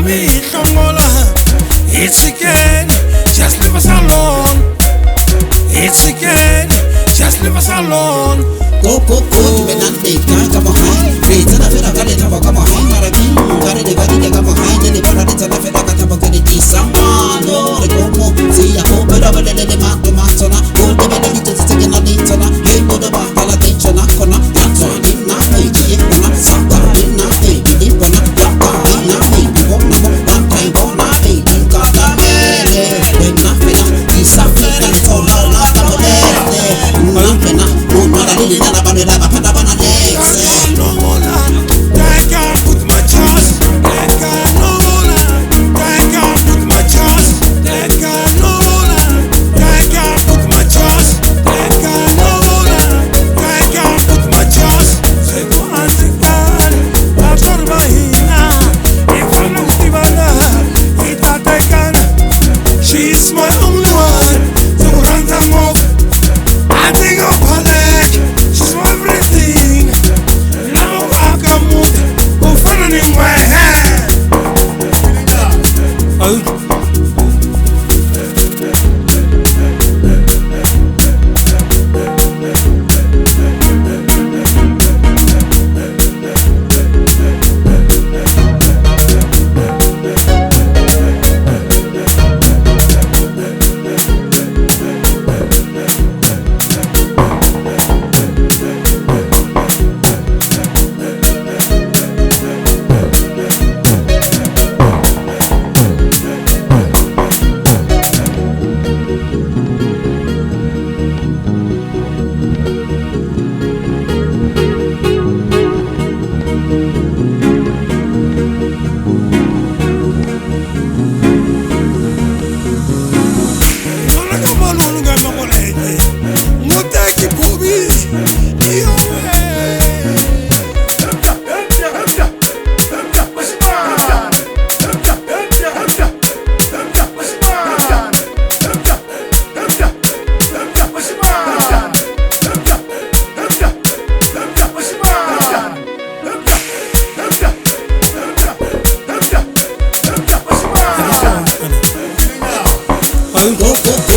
baby, Tongola. It's again, just leave us alone. It's again, just leave us alone. Go, when I take time, come behind. Raise and I feel like I didn't come behind. Maragin, got it, they come behind. And the paradise and I feel like I come behind. Someone, no, they go more. See, I hope it over the mark, the matona. Go to the little stick in a little. Hey, go to the palatation, Akona. That's why I'm not making it. Something in my baby, if I'm not in my baby, one time, one baby, got a baby. When nothing, he's a friend and all out of the nothing. She's my only one, so run them off. I think of her leg, she's my everything. Now I can move, go fun in my hand. Go,